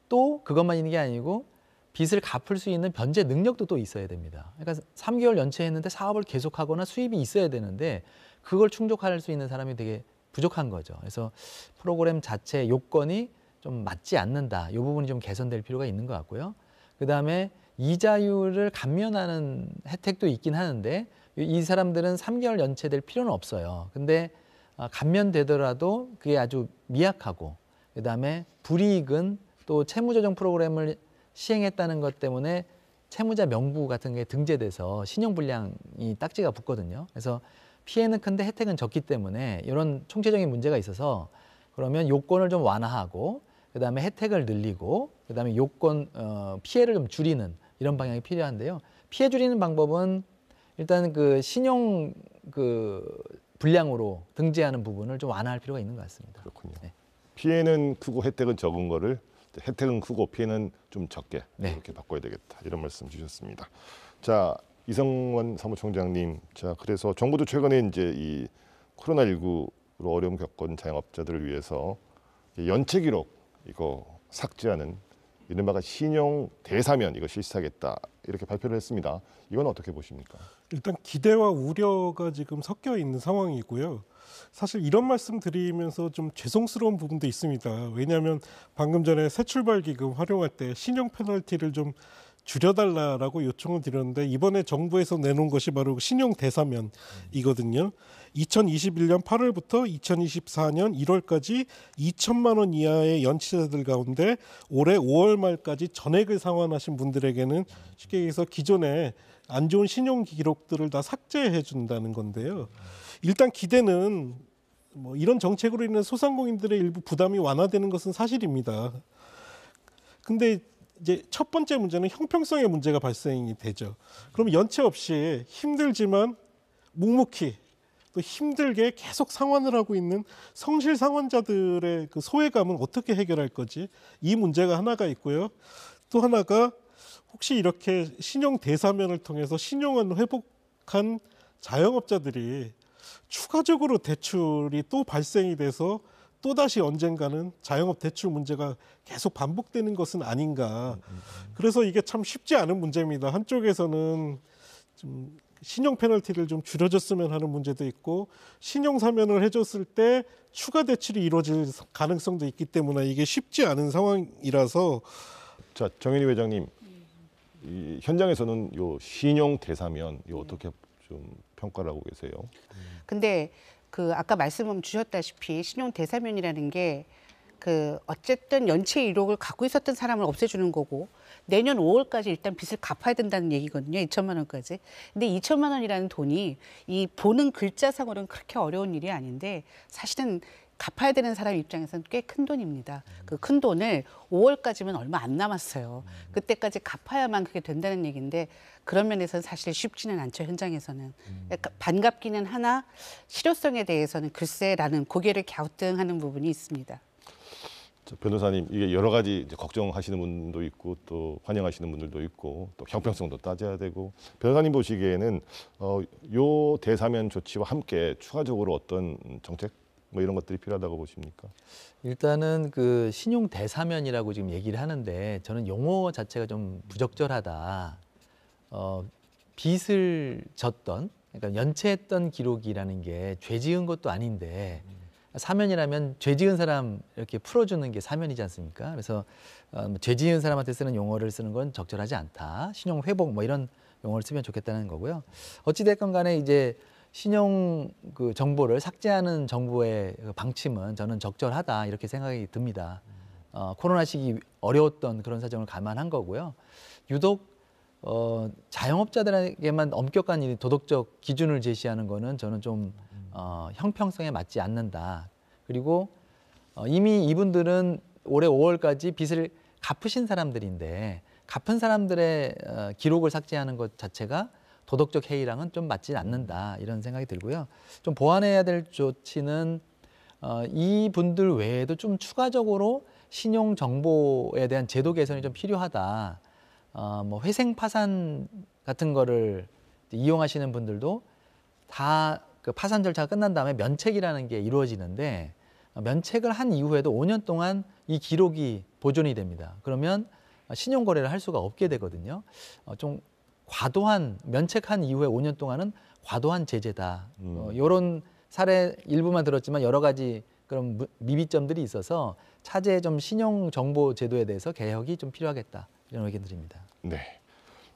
또 그것만 있는 게 아니고 빚을 갚을 수 있는 변제 능력도 또 있어야 됩니다. 그러니까 3개월 연체했는데 사업을 계속하거나 수입이 있어야 되는데 그걸 충족할 수 있는 사람이 되게 부족한 거죠. 그래서 프로그램 자체 요건이 좀 맞지 않는다. 이 부분이 좀 개선될 필요가 있는 것 같고요. 그다음에 이자율을 감면하는 혜택도 있긴 하는데 이 사람들은 3개월 연체될 필요는 없어요. 근데 감면되더라도 그게 아주 미약하고 그다음에 불이익은 또 채무조정 프로그램을 시행했다는 것 때문에 채무자 명부 같은 게 등재돼서 신용불량이 딱지가 붙거든요. 그래서 피해는 큰데 혜택은 적기 때문에 이런 총체적인 문제가 있어서 그러면 요건을 좀 완화하고 그다음에 혜택을 늘리고 그다음에 요건 피해를 좀 줄이는 이런 방향이 필요한데요. 피해 줄이는 방법은 일단 그 신용 그 불량으로 등재하는 부분을 좀 완화할 필요가 있는 것 같습니다. 그렇군요. 네. 피해는 크고 혜택은 적은 거를 혜택은 크고 피해는 좀 적게 네. 이렇게 바꿔야 되겠다 이런 말씀 주셨습니다. 자, 이성원 사무총장님, 자 그래서 정부도 최근에 이제 이 코로나19로 어려움 겪은 자영업자들을 위해서 연체 기록 이거 삭제하는 이른바 신용 대사면 이거 실시하겠다 이렇게 발표를 했습니다. 이건 어떻게 보십니까? 일단 기대와 우려가 지금 섞여 있는 상황이고요. 사실 이런 말씀 드리면서 좀 죄송스러운 부분도 있습니다. 왜냐하면 방금 전에 새출발 기금 활용할 때 신용 페널티를 좀 줄여달라라고 요청을 드렸는데 이번에 정부에서 내놓은 것이 바로 신용 대사면이거든요. 2021년 8월부터 2024년 1월까지 2천만 원 이하의 연체자들 가운데 올해 5월 말까지 전액을 상환하신 분들에게는 쉽게 얘기해서 기존에 안 좋은 신용 기록들을 다 삭제해 준다는 건데요. 일단 기대는 뭐 이런 정책으로 인해 소상공인들의 일부 부담이 완화되는 것은 사실입니다. 근데 이제 첫 번째 문제는 형평성의 문제가 발생이 되죠. 그럼 연체 없이 힘들지만 묵묵히 또 힘들게 계속 상환을 하고 있는 성실 상환자들의 그 소외감은 어떻게 해결할 거지? 이 문제가 하나가 있고요. 또 하나가 혹시 이렇게 신용 대사면을 통해서 신용을 회복한 자영업자들이 추가적으로 대출이 또 발생이 돼서 또다시 언젠가는 자영업 대출 문제가 계속 반복되는 것은 아닌가. 그래서 이게 참 쉽지 않은 문제입니다. 한쪽에서는 좀 신용 페널티를 좀 줄여줬으면 하는 문제도 있고 신용 사면을 해줬을 때 추가 대출이 이루어질 가능성도 있기 때문에 이게 쉽지 않은 상황이라서. 자, 정현희 회장님, 이 현장에서는 요 신용 대사면 요 어떻게 좀 평가를 하고 계세요? 근데 그 아까 말씀 주셨다시피 신용 대사면이라는 게 그 어쨌든 연체 이력을 갖고 있었던 사람을 없애주는 거고 내년 5월까지 일단 빚을 갚아야 된다는 얘기거든요. 2천만 원까지. 근데 2천만 원이라는 돈이 이 보는 글자상으로는 그렇게 어려운 일이 아닌데 사실은 갚아야 되는 사람 입장에서는 꽤 큰 돈입니다. 그 큰 돈을 5월까지면 얼마 안 남았어요. 그때까지 갚아야만 그게 된다는 얘기인데 그런 면에서는 사실 쉽지는 않죠. 현장에서는. 그러니까 반갑기는 하나 실효성에 대해서는 글쎄라는 고개를 갸우뚱하는 부분이 있습니다. 자, 변호사님, 이게 여러 가지 이제 걱정하시는 분도 있고 또 환영하시는 분들도 있고 또 형평성도 따져야 되고 변호사님 보시기에는 요 대사면 조치와 함께 추가적으로 어떤 정책 뭐 이런 것들이 필요하다고 보십니까? 일단은 그 신용 대사면이라고 지금 얘기를 하는데 저는 용어 자체가 좀 부적절하다. 빚을 졌던, 그러니까 연체했던 기록이라는 게 죄 지은 것도 아닌데 사면이라면 죄 지은 사람 이렇게 풀어주는 게 사면이지 않습니까? 그래서 죄 지은 사람한테 쓰는 용어를 쓰는 건 적절하지 않다. 신용 회복 뭐 이런 용어를 쓰면 좋겠다는 거고요. 어찌 됐건 간에 이제 신용 그 정보를 삭제하는 정부의 방침은 저는 적절하다 이렇게 생각이 듭니다. 코로나 시기 어려웠던 그런 사정을 감안한 거고요. 유독 자영업자들에게만 엄격한 이 도덕적 기준을 제시하는 거는 저는 좀 형평성에 맞지 않는다. 그리고 이미 이분들은 올해 5월까지 빚을 갚으신 사람들인데 갚은 사람들의 기록을 삭제하는 것 자체가 도덕적 해이랑은 좀 맞지 않는다 이런 생각이 들고요. 좀 보완해야 될 조치는 이분들 외에도 좀 추가적으로 신용 정보에 대한 제도 개선이 좀 필요하다. 뭐 회생 파산 같은 거를 이용하시는 분들도 다 그 파산 절차가 끝난 다음에 면책이라는 게 이루어지는데 면책을 한 이후에도 5년 동안 이 기록이 보존이 됩니다. 그러면 신용 거래를 할 수가 없게 되거든요. 좀 과도한 면책한 이후에 5년 동안은 과도한 제재다. 이런 사례 일부만 들었지만 여러 가지 그런 미비점들이 있어서 차제 좀 신용 정보 제도에 대해서 개혁이 좀 필요하겠다 이런 의견 드립니다. 네.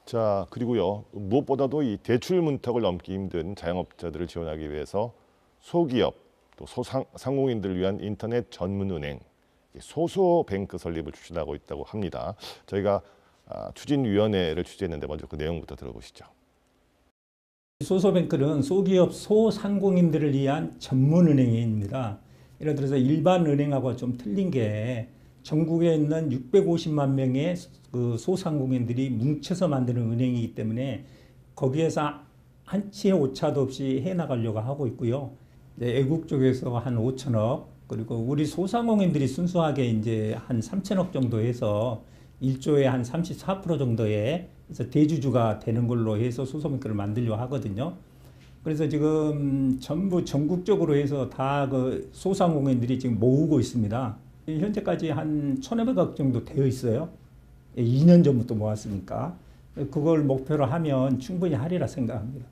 자, 그리고요. 무엇보다도 이 대출 문턱을 넘기 힘든 자영업자들을 지원하기 위해서 소기업 또 소상공인들을 위한 인터넷 전문은행 소소뱅크 설립을 추진하고 있다고 합니다. 저희가 추진위원회를 취재했는데 먼저 그 내용부터 들어보시죠. 소소뱅크는 소기업 소상공인들을 위한 전문은행입니다. 예를 들어서 일반 은행하고 좀 틀린 게 전국에 있는 650만 명의 그 소상공인들이 뭉쳐서 만드는 은행이기 때문에 거기에서 한치의 오차도 없이 해나가려고 하고 있고요. 애국 쪽에서 한 5천억 그리고 우리 소상공인들이 순수하게 이제 한 3천억 정도 해서 1조에 한 34% 정도의 그래서 대주주가 되는 걸로 해서 소소뱅크를 만들려고 하거든요. 그래서 지금 전부 전국적으로 해서 다 그 소상공인들이 지금 모으고 있습니다. 현재까지 한 1,500억 정도 되어 있어요. 2년 전부터 모았으니까. 그걸 목표로 하면 충분히 하리라 생각합니다.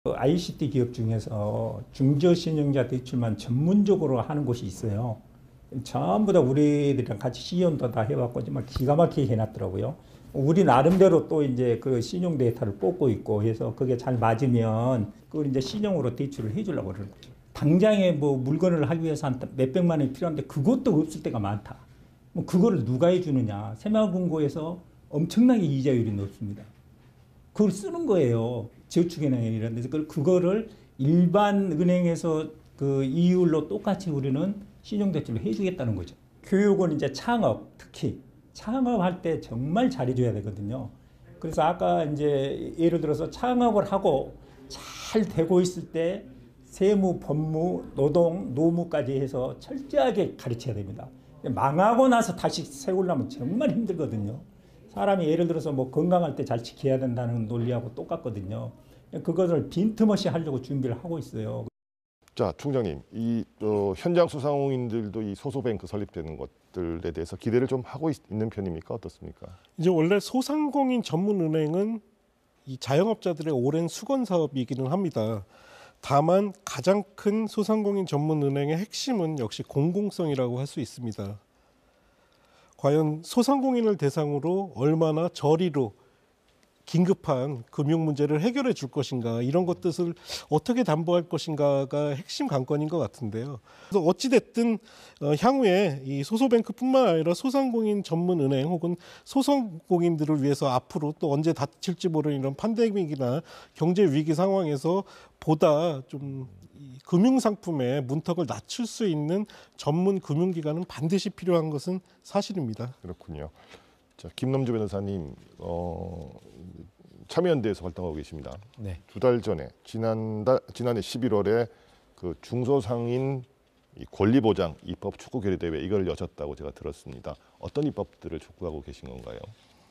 ICT 기업 중에서 중저신용자 대출만 전문적으로 하는 곳이 있어요. 전부 다 우리들이랑 같이 시연도 다 해봤고 정말 기가 막히게 해놨더라고요. 우리 나름대로 또 이제 그 신용 데이터를 뽑고 있고 해서 그게 잘 맞으면 그걸 이제 신용으로 대출을 해주려고 그러는 거죠. 당장에 뭐 물건을 하기 위해서 한 몇백만 원이 필요한데 그것도 없을 때가 많다. 뭐 그거를 누가 해주느냐. 새마을금고에서 엄청나게 이자율이 높습니다. 그걸 쓰는 거예요. 저축은행 이런 데서 그거를 일반 은행에서 그 이율로 똑같이 우리는 신용대출을 해주겠다는 거죠. 교육은 이제 창업, 특히 창업할 때 정말 잘해줘야 되거든요. 그래서 아까 이제 예를 들어서 창업을 하고 잘 되고 있을 때 세무, 법무, 노동, 노무까지 해서 철저하게 가르쳐야 됩니다. 망하고 나서 다시 세우려면 정말 힘들거든요. 사람이 예를 들어서 뭐 건강할 때 잘 지켜야 된다는 논리하고 똑같거든요. 그것을 빈틈없이 하려고 준비를 하고 있어요. 자, 총장님, 이 현장 소상공인들도 이 소소뱅크 설립되는 것들에 대해서 기대를 좀 하고 있는 편입니까? 어떻습니까? 이제 원래 소상공인 전문은행은 이 자영업자들의 오랜 수건 사업이기는 합니다. 다만 가장 큰 소상공인 전문은행의 핵심은 역시 공공성이라고 할 수 있습니다. 과연 소상공인을 대상으로 얼마나 저리로 긴급한 금융 문제를 해결해 줄 것인가, 이런 것들을 어떻게 담보할 것인가가 핵심 관건인 것 같은데요. 그래서 어찌 됐든 향후에 이 소소뱅크뿐만 아니라 소상공인 전문은행 혹은 소상공인들을 위해서 앞으로 또 언제 닥칠지 모르는 이런 팬데믹이나 경제 위기 상황에서 보다 좀 금융 상품의 문턱을 낮출 수 있는 전문 금융기관은 반드시 필요한 것은 사실입니다. 그렇군요. 자, 김남주 변호사님, 참여연대에서 활동하고 계십니다. 네. 2달 전에 지난해 11월에 그 중소상인 권리보장 입법 촉구 결의대회 이걸 여셨다고 제가 들었습니다. 어떤 입법들을 촉구하고 계신 건가요?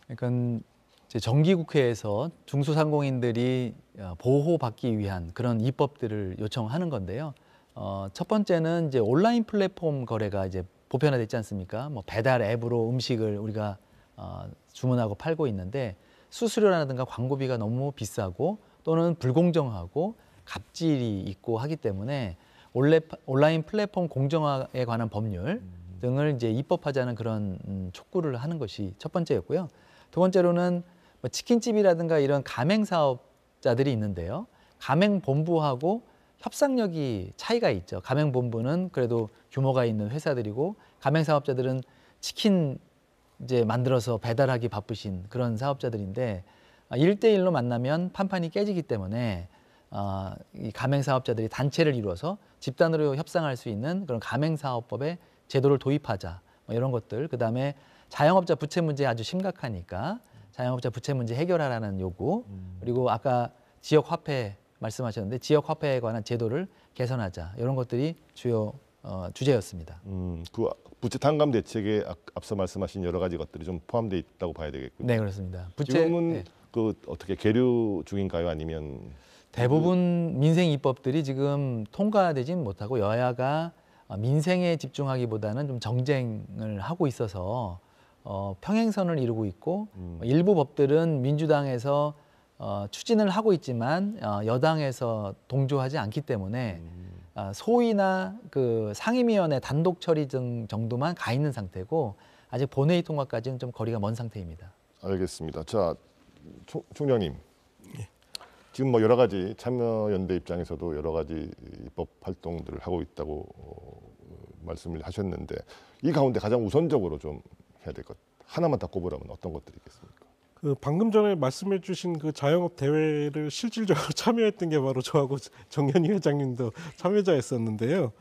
그러니까 정기국회에서 중소상공인들이 보호받기 위한 그런 입법들을 요청하는 건데요. 첫 번째는 이제 온라인 플랫폼 거래가 이제 보편화됐지 않습니까? 뭐 배달 앱으로 음식을 우리가 주문하고 팔고 있는데 수수료라든가 광고비가 너무 비싸고 또는 불공정하고 갑질이 있고 하기 때문에 온라인 플랫폼 공정화에 관한 법률 등을 이제 입법하자는 그런 촉구를 하는 것이 첫 번째였고요. 두 번째로는 뭐 치킨집이라든가 이런 가맹 사업자들이 있는데요. 가맹 본부하고 협상력이 차이가 있죠. 가맹 본부는 그래도 규모가 있는 회사들이고 가맹 사업자들은 치킨 이제 만들어서 배달하기 바쁘신 그런 사업자들인데 1대1로 만나면 판판이 깨지기 때문에 이 가맹 사업자들이 단체를 이루어서 집단으로 협상할 수 있는 그런 가맹 사업법의 제도를 도입하자, 뭐 이런 것들. 그다음에 자영업자 부채 문제 아주 심각하니까 자영업자 부채 문제 해결하라는 요구, 그리고 아까 지역 화폐 말씀하셨는데 지역 화폐에 관한 제도를 개선하자, 이런 것들이 주요 주제였습니다. 그 부채 탕감 대책에 앞서 말씀하신 여러 가지 것들이 좀 포함되어 있다고 봐야 되겠군요. 네, 그렇습니다. 지금은 네. 그 어떻게 계류 중인가요? 아니면 대부분 민생 입법들이 지금 통과되진 못하고 여야가 민생에 집중하기보다는 좀 정쟁을 하고 있어서 평행선을 이루고 있고 일부 법들은 민주당에서 추진을 하고 있지만 여당에서 동조하지 않기 때문에 소위나 그 상임위원회 단독 처리 등 정도만 가 있는 상태고 아직 본회의 통과까지는 좀 거리가 먼 상태입니다. 알겠습니다. 자, 총장님, 지금 뭐 여러 가지 참여연대 입장에서도 여러 가지 입법 활동들을 하고 있다고 말씀을 하셨는데 이 가운데 가장 우선적으로 좀 해야 될 것 하나만 다 꼽으라면 어떤 것들이 있겠습니까? 그 방금 전에 말씀해주신 그 자영업 대회를 실질적으로 참여했던 게 바로 저하고 정현희 회장님도 참여자였었는데요.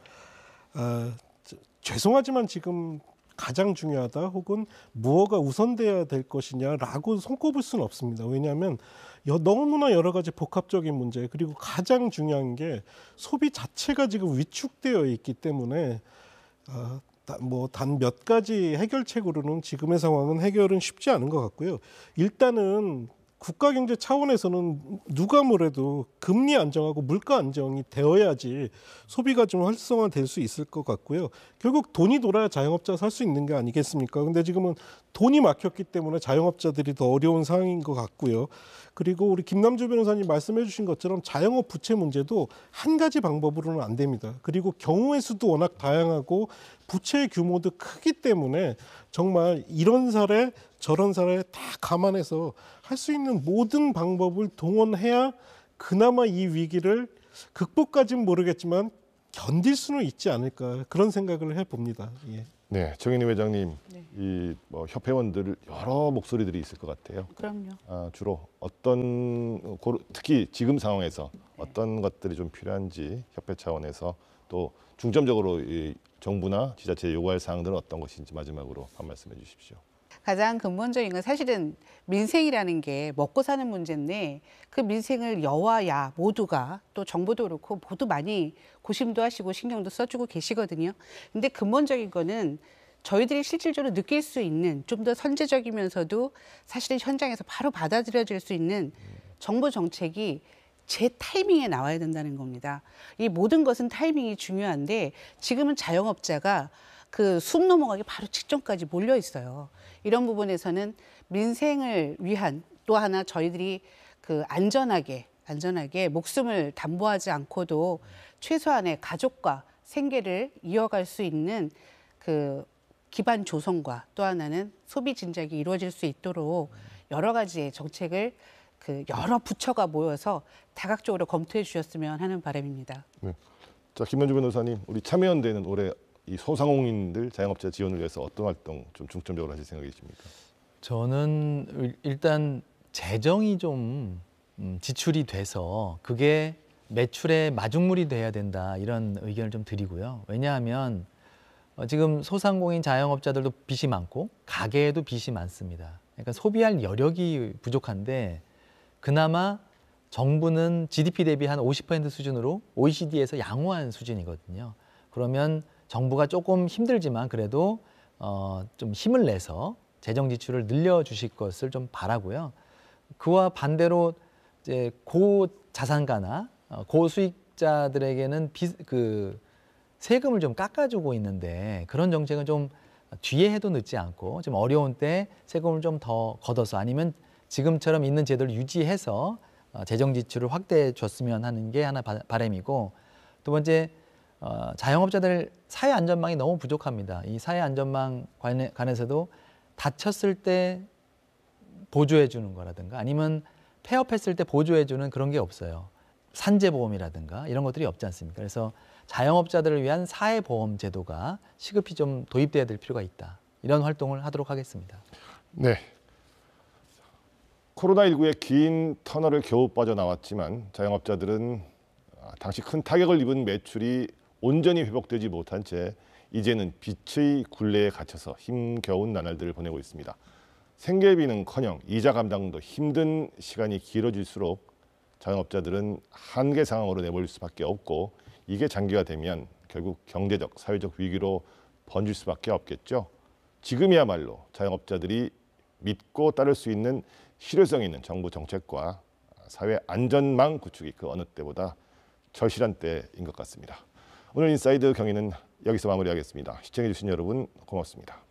죄송하지만 지금 가장 중요하다 혹은 무엇가 우선돼야 될 것이냐라고 손꼽을 수는 없습니다. 왜냐하면 너무나 여러 가지 복합적인 문제, 그리고 가장 중요한 게 소비 자체가 지금 위축되어 있기 때문에 단 몇 가지 해결책으로는 지금의 상황은 해결은 쉽지 않은 것 같고요. 일단은 국가 경제 차원에서는 누가 뭐래도 금리 안정하고 물가 안정이 되어야지 소비가 좀 활성화될 수 있을 것 같고요. 결국 돈이 돌아야 자영업자 살 수 있는 게 아니겠습니까? 근데 지금은 돈이 막혔기 때문에 자영업자들이 더 어려운 상황인 것 같고요. 그리고 우리 김남주 변호사님 말씀해 주신 것처럼 자영업 부채 문제도 한 가지 방법으로는 안 됩니다. 그리고 경우의 수도 워낙 다양하고 부채의 규모도 크기 때문에 정말 이런 사례 저런 사례를 다 감안해서 할 수 있는 모든 방법을 동원해야 그나마 이 위기를 극복까지는 모르겠지만 견딜 수는 있지 않을까 그런 생각을 해봅니다. 예. 네, 정인희 회장님, 네. 이 협회원들 여러 목소리들이 있을 것 같아요. 그럼요. 주로 특히 지금 상황에서 어떤 것들이 좀 필요한지 협회 차원에서 또 중점적으로 이 정부나 지자체에 요구할 사항들은 어떤 것인지 마지막으로 한 말씀해 주십시오. 가장 근본적인 건 사실은 민생이라는 게 먹고 사는 문제인데 그 민생을 여와 야 모두가 또 정부도 그렇고 모두 많이 고심도 하시고 신경도 써주고 계시거든요. 근데 근본적인 거는 저희들이 실질적으로 느낄 수 있는 좀 더 선제적이면서도 사실은 현장에서 바로 받아들여질 수 있는 정부 정책이 제 타이밍에 나와야 된다는 겁니다. 이 모든 것은 타이밍이 중요한데 지금은 자영업자가 그 숨 넘어가기 바로 직전까지 몰려 있어요. 이런 부분에서는 민생을 위한 또 하나 저희들이 그 안전하게 목숨을 담보하지 않고도 최소한의 가족과 생계를 이어갈 수 있는 그 기반 조성과 또 하나는 소비 진작이 이루어질 수 있도록 여러 가지의 정책을 그 여러 부처가 모여서 다각적으로 검토해 주셨으면 하는 바람입니다. 네. 자, 김현주 변호사님, 우리 참여연대는 올해 이 소상공인들 자영업자 지원을 위해서 어떤 활동 좀 중점적으로 하실 생각이십니까? 저는 일단 재정이 좀 지출이 돼서 그게 매출의 마중물이 돼야 된다 이런 의견을 좀 드리고요. 왜냐하면 지금 소상공인 자영업자들도 빚이 많고 가게에도 빚이 많습니다. 그러니까 소비할 여력이 부족한데 그나마 정부는 GDP 대비 한 50% 수준으로 OECD에서 양호한 수준이거든요. 그러면 정부가 조금 힘들지만 그래도 좀 힘을 내서 재정 지출을 늘려주실 것을 좀 바라고요. 그와 반대로 이제 고자산가나 고수익자들에게는 세금을 좀 깎아주고 있는데 그런 정책은 좀 뒤에 해도 늦지 않고 좀 어려운 때 세금을 좀 더 걷어서 아니면 지금처럼 있는 제도를 유지해서 재정 지출을 확대해 줬으면 하는 게 하나 바람이고 두 번째 자영업자들 사회 안전망이 너무 부족합니다. 이 사회 안전망 관해서도 다쳤을 때 보조해 주는 거라든가 아니면 폐업했을 때 보조해 주는 그런 게 없어요. 산재보험이라든가 이런 것들이 없지 않습니까? 그래서 자영업자들을 위한 사회보험 제도가 시급히 좀 도입돼야 될 필요가 있다. 이런 활동을 하도록 하겠습니다. 네. 코로나19의 긴 터널을 겨우 빠져나왔지만 자영업자들은 당시 큰 타격을 입은 매출이 온전히 회복되지 못한 채 이제는 빚의 굴레에 갇혀서 힘겨운 나날들을 보내고 있습니다. 생계비는커녕 이자 감당도 힘든 시간이 길어질수록 자영업자들은 한계 상황으로 내몰릴 수밖에 없고 이게 장기화되면 결국 경제적, 사회적 위기로 번질 수밖에 없겠죠. 지금이야말로 자영업자들이 믿고 따를 수 있는 실효성 있는 정부 정책과 사회 안전망 구축이 그 어느 때보다 절실한 때인 것 같습니다. 오늘 인사이드 경위는 여기서 마무리하겠습니다. 시청해주신 여러분 고맙습니다.